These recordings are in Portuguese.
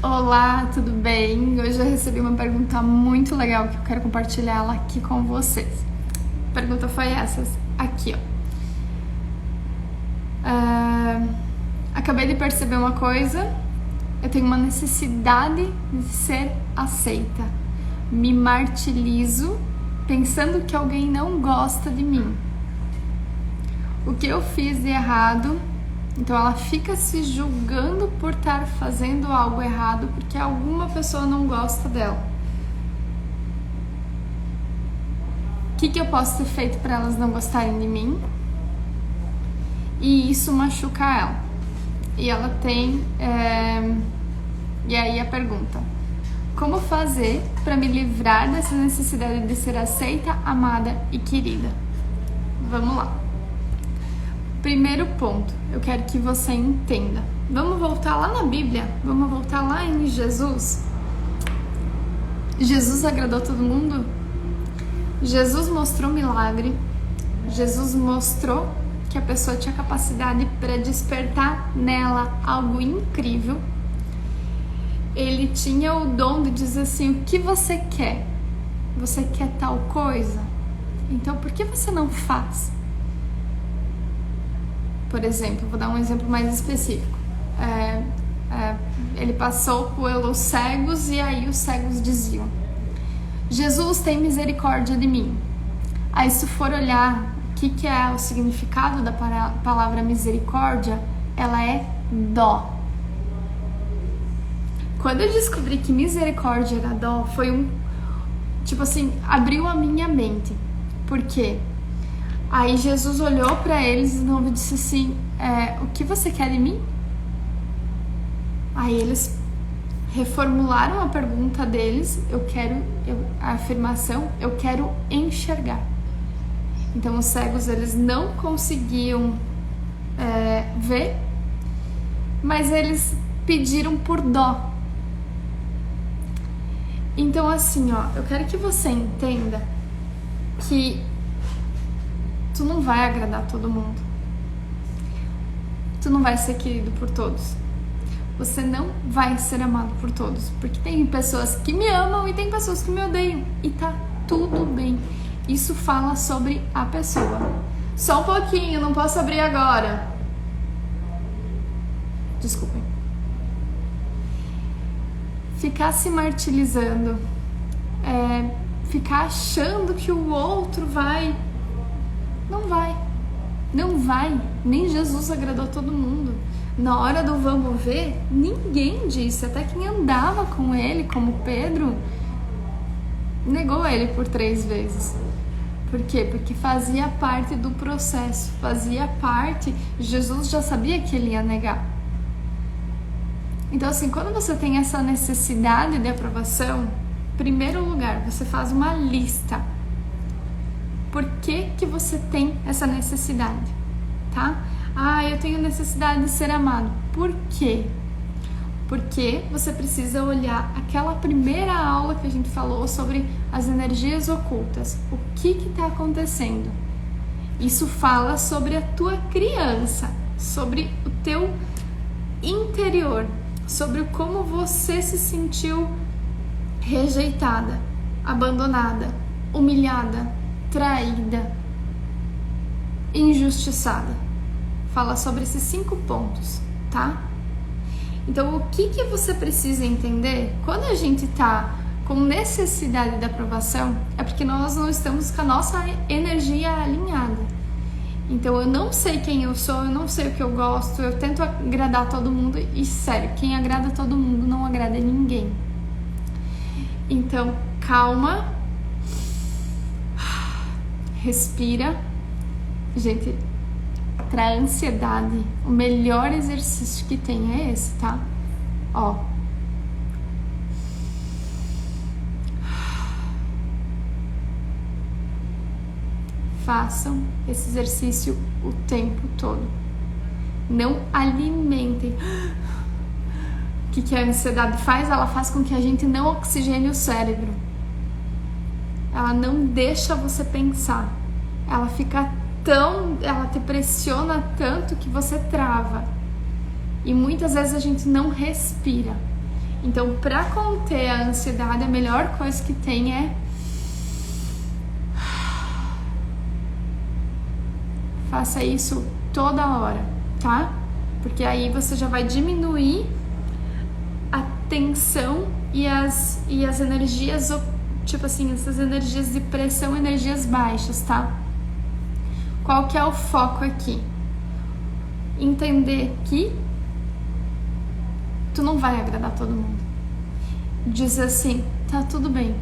Olá, tudo bem? Hoje eu recebi uma pergunta muito legal que eu quero compartilhar ela aqui com vocês. A pergunta foi essa, aqui, ó. Acabei de perceber uma coisa, eu tenho uma necessidade de ser aceita. Me martirizo pensando que alguém não gosta de mim. O que eu fiz de errado? Então ela fica se julgando por estar fazendo algo errado porque alguma pessoa não gosta dela. O que eu posso ter feito para elas não gostarem de mim? E isso machuca ela. E ela tem... E aí a pergunta: como fazer para me livrar dessa necessidade de ser aceita, amada e querida? Vamos lá. Primeiro ponto, eu quero que você entenda. Vamos voltar lá na Bíblia, vamos voltar lá em Jesus. Jesus agradou todo mundo? Jesus mostrou milagre. Jesus mostrou que a pessoa tinha capacidade para despertar nela algo incrível. Ele tinha o dom de dizer assim: o que você quer? Você quer tal coisa? Então por que você não faz? Por exemplo, vou dar um exemplo mais específico. Ele passou pelos cegos e aí os cegos diziam: Jesus, tem misericórdia de mim. Aí se for olhar o que é o significado da palavra misericórdia, ela é dó. Quando eu descobri que misericórdia era dó, foi tipo assim, abriu a minha mente. Por quê? Aí Jesus olhou para eles e de novo disse assim: o que você quer de mim? Aí eles reformularam a pergunta deles. A afirmação: eu quero enxergar. Então os cegos, eles não conseguiam ver, mas eles pediram por dó. Então assim, ó, eu quero que você entenda que tu não vai agradar todo mundo. Tu não vai ser querido por todos. Você não vai ser amado por todos. Porque tem pessoas que me amam e tem pessoas que me odeiam. E tá tudo bem. Isso fala sobre a pessoa. Só um pouquinho, não posso abrir agora. Desculpem. Ficar se martirizando, ficar achando que o outro vai... Não vai, nem Jesus agradou todo mundo. Na hora do vamos ver, ninguém disse, até quem andava com ele, como Pedro, negou ele por 3 vezes. Por quê? Porque fazia parte do processo, fazia parte, Jesus já sabia que ele ia negar. Então assim, quando você tem essa necessidade de aprovação, em primeiro lugar, você faz uma lista. Por que você tem essa necessidade, tá? Eu tenho necessidade de ser amado. Por quê? Porque você precisa olhar aquela primeira aula que a gente falou sobre as energias ocultas. O que está acontecendo? Isso fala sobre a tua criança, sobre o teu interior, sobre como você se sentiu rejeitada, abandonada, humilhada, traída, injustiçada. Fala sobre esses 5 pontos, tá? Então, o que você precisa entender? Quando a gente tá com necessidade de aprovação, é porque nós não estamos com a nossa energia alinhada. Então, eu não sei quem eu sou, eu não sei o que eu gosto, eu tento agradar todo mundo e, sério, quem agrada todo mundo não agrada ninguém. Então, calma. Respira. Gente, pra ansiedade, o melhor exercício que tem é esse, tá? Ó. Façam esse exercício o tempo todo. Não alimentem. O que a ansiedade faz? Ela faz com que a gente não oxigene o cérebro. Ela não deixa você pensar. Ela te pressiona tanto que você trava. E muitas vezes a gente não respira. Então, para conter a ansiedade, a melhor coisa que tem é faça isso toda hora, tá? Porque aí você já vai diminuir a tensão e as energias, tipo assim, essas energias de pressão, energias baixas, tá? Qual que é o foco aqui? Entender que tu não vai agradar todo mundo. Dizer assim, tá tudo bem,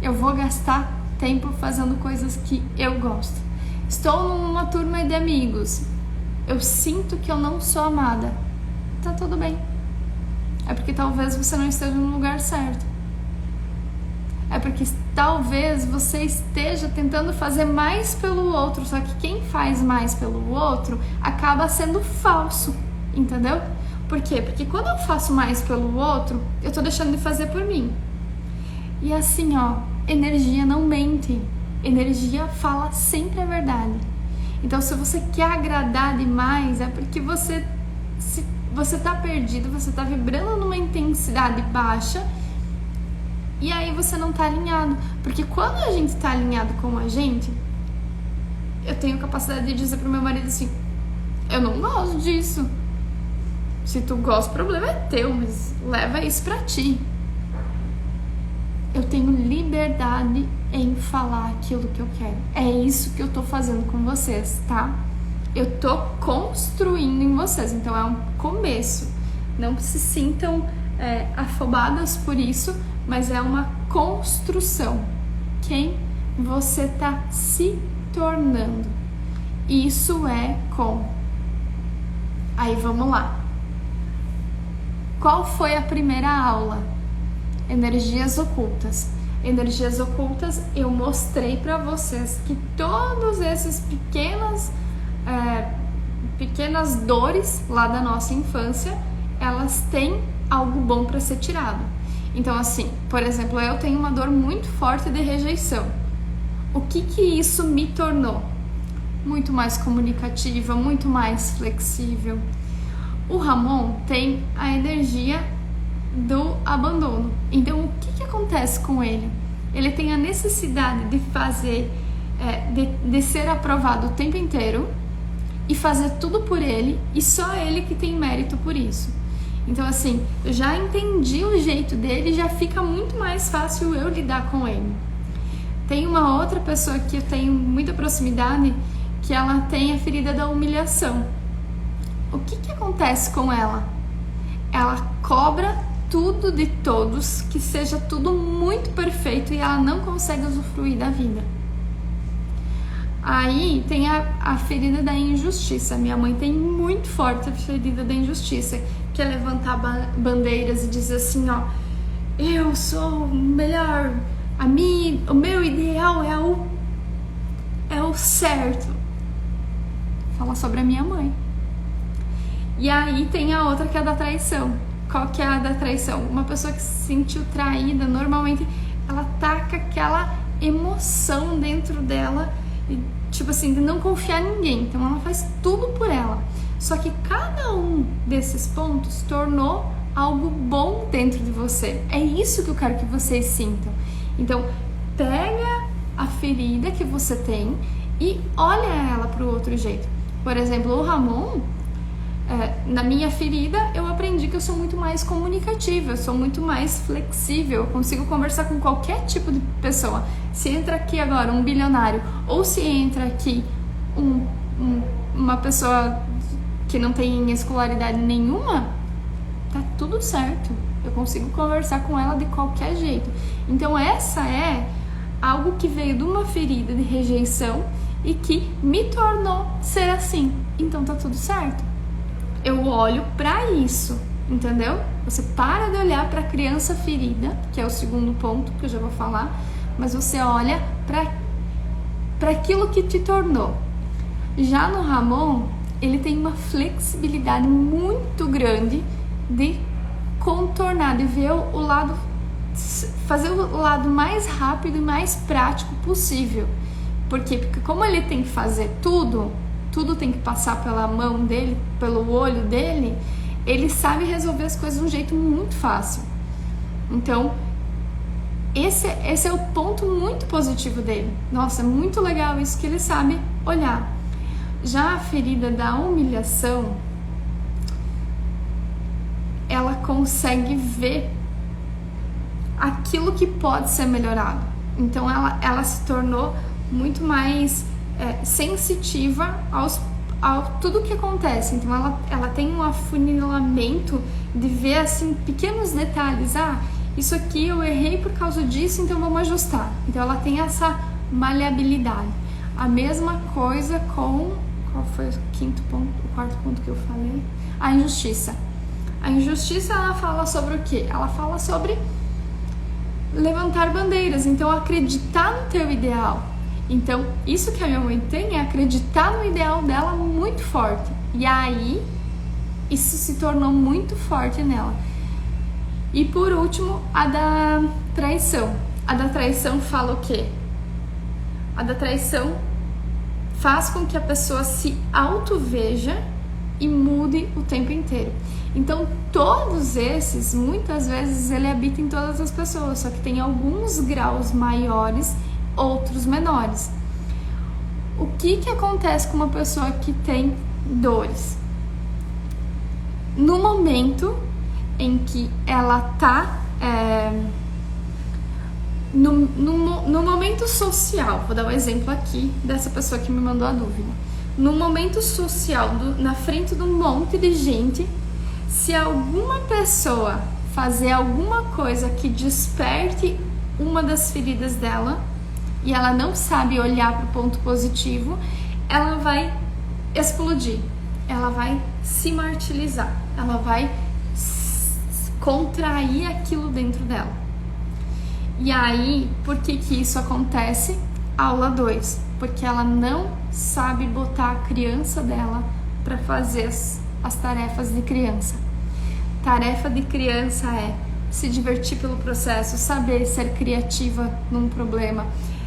eu vou gastar tempo fazendo coisas que eu gosto. Estou numa turma de amigos, eu sinto que eu não sou amada. Tá tudo bem. É porque talvez você não esteja no lugar certo. É porque talvez você esteja tentando fazer mais pelo outro, só que quem faz mais pelo outro acaba sendo falso, entendeu? Por quê? Porque quando eu faço mais pelo outro, eu tô deixando de fazer por mim. E assim, ó, energia não mente. Energia fala sempre a verdade. Então, se você quer agradar demais, é porque você tá perdido, você tá vibrando numa intensidade baixa e aí você não tá alinhado. Porque quando a gente tá alinhado com a gente, eu tenho capacidade de dizer pro meu marido assim, eu não gosto disso. Se tu gosta, o problema é teu, mas leva isso pra ti. Eu tenho liberdade em falar aquilo que eu quero. É isso que eu tô fazendo com vocês, tá? Eu tô construindo em vocês, então é um começo. Não se sintam afobadas por isso, mas é uma construção. Quem você tá se tornando. Isso é com. Aí vamos lá. Qual foi a primeira aula? Energias ocultas. Energias ocultas, eu mostrei para vocês que todos esses pequenas dores lá da nossa infância, elas têm algo bom para ser tirado. Então assim, por exemplo, eu tenho uma dor muito forte de rejeição. O que isso me tornou? Muito mais comunicativa, muito mais flexível. O Ramon tem a energia do abandono. Então, o que acontece com ele? Ele tem a necessidade de fazer, de ser aprovado o tempo inteiro e fazer tudo por ele, e só ele que tem mérito por isso. Então, assim, eu já entendi o jeito dele, já fica muito mais fácil eu lidar com ele. Tem uma outra pessoa que eu tenho muita proximidade, que ela tem a ferida da humilhação. O que acontece com ela? Ela cobra tudo de todos, que seja tudo muito perfeito e ela não consegue usufruir da vida. Aí tem a ferida da injustiça. Minha mãe tem muito forte a ferida da injustiça, que é levantar bandeiras e dizer assim, ó, eu sou o melhor, o meu ideal é o certo. Fala sobre a minha mãe. E aí tem a outra que é a da traição. Qual que é a da traição? Uma pessoa que se sentiu traída, normalmente ela taca aquela emoção dentro dela, tipo assim, de não confiar em ninguém. Então ela faz tudo por ela. Só que cada um desses pontos tornou algo bom dentro de você. É isso que eu quero que vocês sintam. Então pega a ferida que você tem e olha ela para o outro jeito. Por exemplo, o Ramon, na minha ferida, eu aprendi que eu sou muito mais comunicativa, eu sou muito mais flexível, eu consigo conversar com qualquer tipo de pessoa. Se entra aqui agora um bilionário, ou se entra aqui uma pessoa que não tem escolaridade nenhuma, tá tudo certo. Eu consigo conversar com ela de qualquer jeito. Então essa é algo que veio de uma ferida de rejeição e que me tornou ser assim. Então tá tudo certo. Eu olho pra isso, entendeu? Você para de olhar pra criança ferida, que é o segundo ponto que eu já vou falar, mas você olha pra aquilo que te tornou. Já no Ramon, ele tem uma flexibilidade muito grande de contornar, de ver o lado, fazer o lado mais rápido e mais prático possível. Por quê? Porque como ele tem que fazer tudo tem que passar pela mão dele, pelo olho dele, ele sabe resolver as coisas de um jeito muito fácil. Então, esse é o ponto muito positivo dele. Nossa, é muito legal isso que ele sabe olhar. Já a ferida da humilhação, ela consegue ver aquilo que pode ser melhorado. Então ela se tornou muito mais sensitiva a tudo que acontece. Então ela tem um afunilamento de ver assim pequenos detalhes. Isso aqui eu errei por causa disso, então vamos ajustar. Então ela tem essa maleabilidade. A mesma coisa com... Qual foi o quarto ponto que eu falei? A injustiça. A injustiça, ela fala sobre o quê? Ela fala sobre levantar bandeiras. Então, acreditar no teu ideal. Então, isso que a minha mãe tem é acreditar no ideal dela muito forte. E aí, isso se tornou muito forte nela. E por último, a da traição. A da traição fala o quê? A da traição faz com que a pessoa se auto-veja e mude o tempo inteiro. Então, todos esses, muitas vezes, ele habita em todas as pessoas, só que tem alguns graus maiores, outros menores. O que acontece com uma pessoa que tem dores? No momento em que ela tá no momento social, vou dar um exemplo aqui dessa pessoa que me mandou a dúvida. No momento social, na frente de um monte de gente, se alguma pessoa fazer alguma coisa que desperte uma das feridas dela e ela não sabe olhar para o ponto positivo, ela vai explodir, ela vai se martirizar, ela vai contrair aquilo dentro dela. E aí, por que isso acontece? Aula 2, porque ela não sabe botar a criança dela para fazer as tarefas de criança. Tarefa de criança é se divertir pelo processo, saber ser criativa num problema,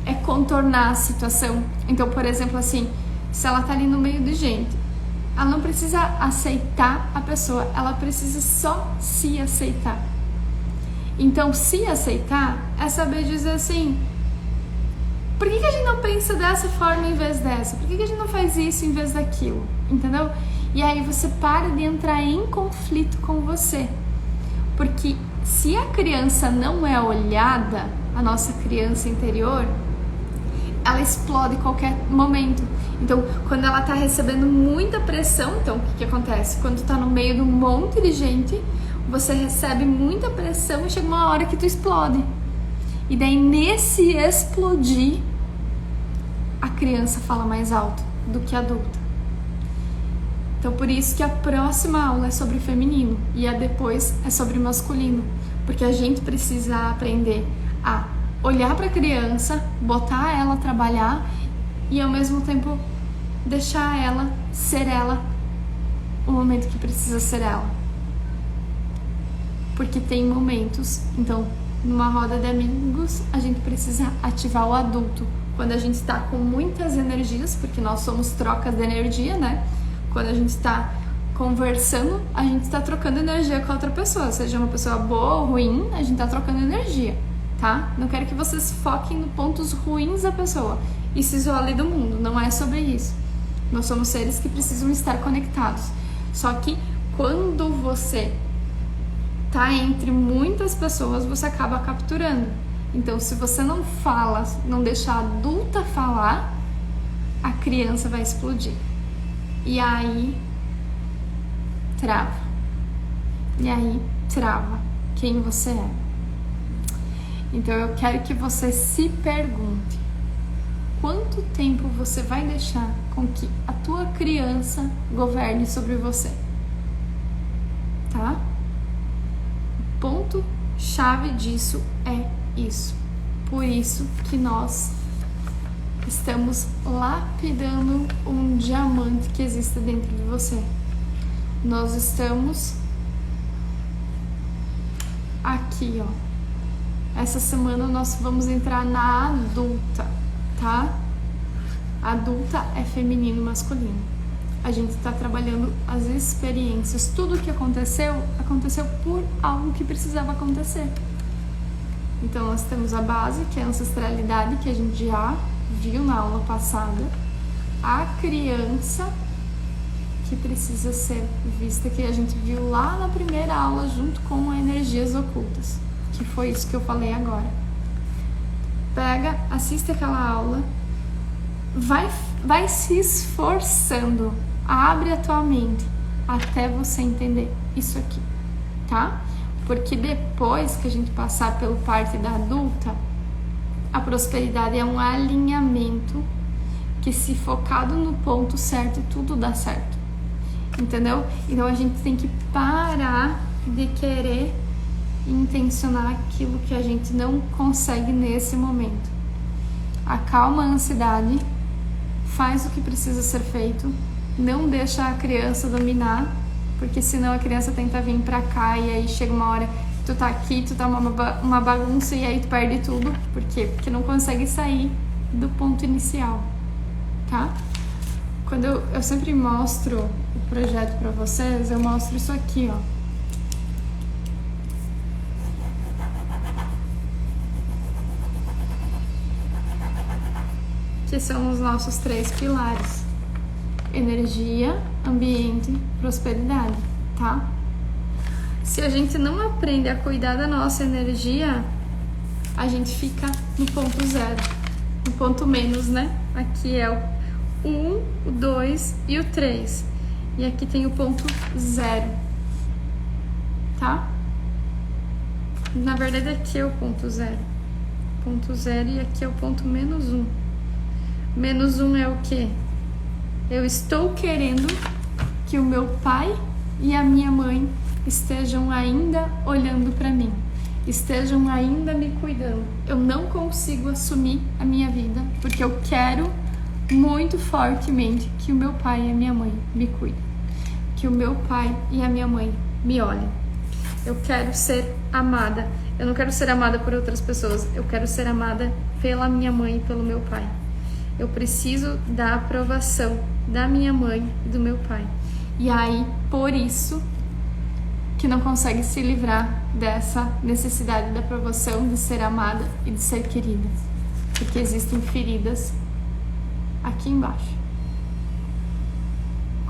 é contornar a situação. Então, por exemplo, assim, se ela tá ali no meio de gente, ela não precisa aceitar a pessoa, ela precisa só se aceitar. Então, se aceitar é saber dizer assim: por que a gente não pensa dessa forma em vez dessa? Por que a gente não faz isso em vez daquilo? Entendeu? E aí você para de entrar em conflito com você. Porque se a criança não é olhada, a nossa criança interior, ela explode em qualquer momento. Então, quando ela tá recebendo muita pressão, então o que acontece? Quando tu tá no meio de um monte de gente, você recebe muita pressão e chega uma hora que tu explode. E daí, nesse explodir, a criança fala mais alto do que a adulta. Então, por isso que a próxima aula é sobre feminino e a depois é sobre masculino. Porque a gente precisa aprender a olhar para a criança, botar ela a trabalhar e, ao mesmo tempo, deixar ela ser ela o momento que precisa ser ela. Porque tem momentos, então, numa roda de amigos, a gente precisa ativar o adulto. Quando a gente está com muitas energias, porque nós somos trocas de energia, né? Quando a gente está conversando, a gente está trocando energia com a outra pessoa. Seja uma pessoa boa ou ruim, a gente está trocando energia, tá? Não quero que vocês foquem nos pontos ruins da pessoa e se isolem do mundo. Não é sobre isso. Nós somos seres que precisam estar conectados. Só que quando você tá entre muitas pessoas, você acaba capturando. Então, se você não fala, não deixa a adulta falar, a criança vai explodir. E aí trava. E aí trava quem você é. Então, eu quero que você se pergunte: quanto tempo você vai deixar com que a tua criança governe sobre você? Tá? O ponto chave disso é isso. Por isso que nós estamos lapidando um diamante que existe dentro de você. Nós estamos aqui, ó. Essa semana nós vamos entrar na adulta, tá? Adulta é feminino e masculino. A gente está trabalhando as experiências. Tudo que aconteceu, aconteceu por algo que precisava acontecer. Então nós temos a base, que é a ancestralidade, que a gente já viu na aula passada, a criança, que precisa ser vista, que a gente viu lá na primeira aula junto com energias ocultas, que foi isso que eu falei agora. Pega, assiste aquela aula, vai se esforçando, abre a tua mente até você entender isso aqui, tá? Porque depois que a gente passar pelo parte da adulta, a prosperidade é um alinhamento que, se focado no ponto certo, tudo dá certo. Entendeu? Então a gente tem que parar de querer intencionar aquilo que a gente não consegue nesse momento. Acalma a ansiedade, faz o que precisa ser feito, não deixa a criança dominar, porque senão a criança tenta vir pra cá e aí chega uma hora que tu tá aqui, tu tá uma bagunça e aí tu perde tudo. Por quê? Porque não consegue sair do ponto inicial, tá? Quando eu sempre mostro o projeto para vocês, eu mostro isso aqui, ó. Que são os nossos 3 pilares: energia, ambiente, prosperidade, tá? Se a gente não aprende a cuidar da nossa energia, a gente fica no ponto zero, no ponto menos, né? Aqui é o 1, o 2 e o 3. E aqui tem o ponto 0, tá? Na verdade aqui é o ponto 0. Ponto 0 e aqui é o ponto menos 1. Menos 1 é o quê? Eu estou querendo que o meu pai e a minha mãe estejam ainda olhando para mim, estejam ainda me cuidando. Eu não consigo assumir a minha vida porque eu quero muito fortemente que o meu pai e a minha mãe me cuidem, que o meu pai e a minha mãe me olhem. Eu quero ser amada. Eu não quero ser amada por outras pessoas. Eu quero ser amada pela minha mãe e pelo meu pai. Eu preciso da aprovação da minha mãe e do meu pai. E aí, por isso, que não consegue se livrar dessa necessidade da aprovação, de ser amada e de ser querida. Porque existem feridas aqui embaixo,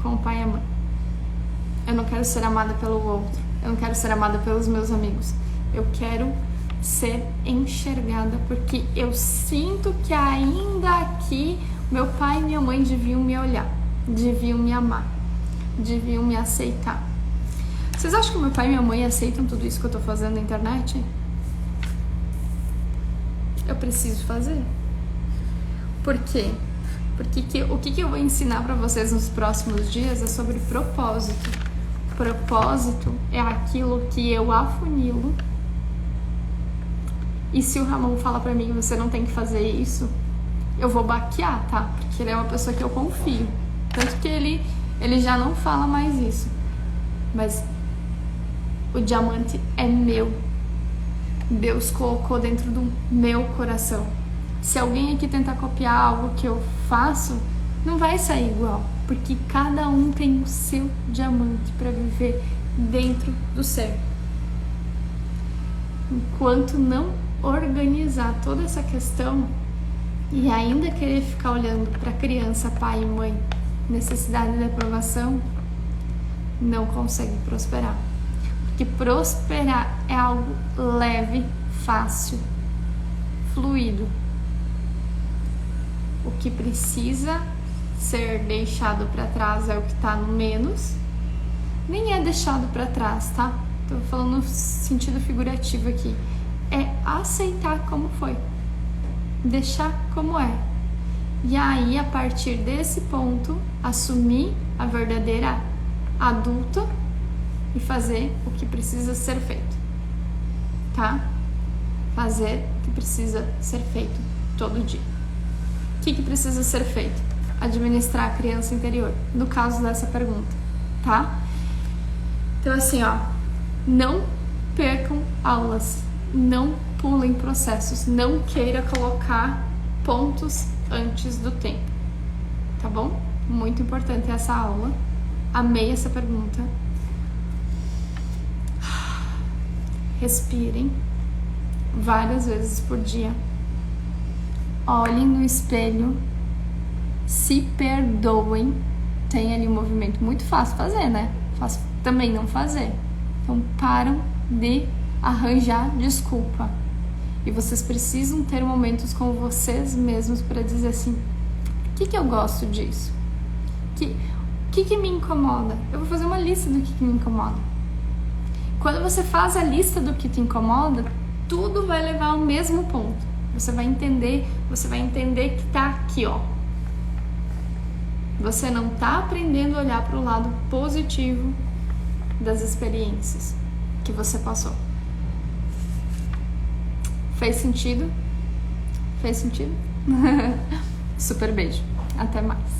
com o pai e a mãe. Eu não quero ser amada pelo outro. Eu não quero ser amada pelos meus amigos. Eu quero ser enxergada porque eu sinto que ainda aqui meu pai e minha mãe deviam me olhar, deviam me amar, deviam me aceitar. Vocês acham que meu pai e minha mãe aceitam tudo isso que eu tô fazendo na internet? Eu preciso fazer. Por quê? Porque o que eu vou ensinar para vocês nos próximos dias é sobre propósito. Propósito é aquilo que eu afunilo. E se o Ramon fala pra mim, você não tem que fazer isso, eu vou baquear, tá? Porque ele é uma pessoa que eu confio. Tanto que ele já não fala mais isso. Mas o diamante é meu. Deus colocou dentro do meu coração. Se alguém aqui tentar copiar algo que eu faço, não vai sair igual. Porque cada um tem o seu diamante para viver dentro do ser. Enquanto não organizar toda essa questão e ainda querer ficar olhando para criança, pai e mãe, necessidade de aprovação, não consegue prosperar. Porque prosperar é algo leve, fácil, fluido. O que precisa ser deixado para trás é o que está no menos. Nem é deixado para trás, tá? Tô falando no sentido figurativo aqui. É aceitar como foi. Deixar como é. E aí, a partir desse ponto, assumir a verdadeira adulta e fazer o que precisa ser feito. Tá? Fazer o que precisa ser feito todo dia. O que precisa ser feito? Administrar a criança interior, no caso dessa pergunta, tá? Então assim, ó, não percam aulas, não pulem processos, não queira colocar pontos antes do tempo, tá bom? Muito importante essa aula, amei essa pergunta. Respirem, várias vezes por dia. Olhem no espelho, se perdoem. Tem ali um movimento muito fácil fazer, né? Fácil também não fazer. Então param de arranjar desculpa. E vocês precisam ter momentos com vocês mesmos para dizer assim: o que eu gosto disso? O que me incomoda? Eu vou fazer uma lista do que me incomoda. Quando você faz a lista do que te incomoda, tudo vai levar ao mesmo ponto. Você vai entender que tá aqui, ó. Você não tá aprendendo a olhar para o lado positivo das experiências que você passou. Fez sentido? Fez sentido? Super beijo. Até mais.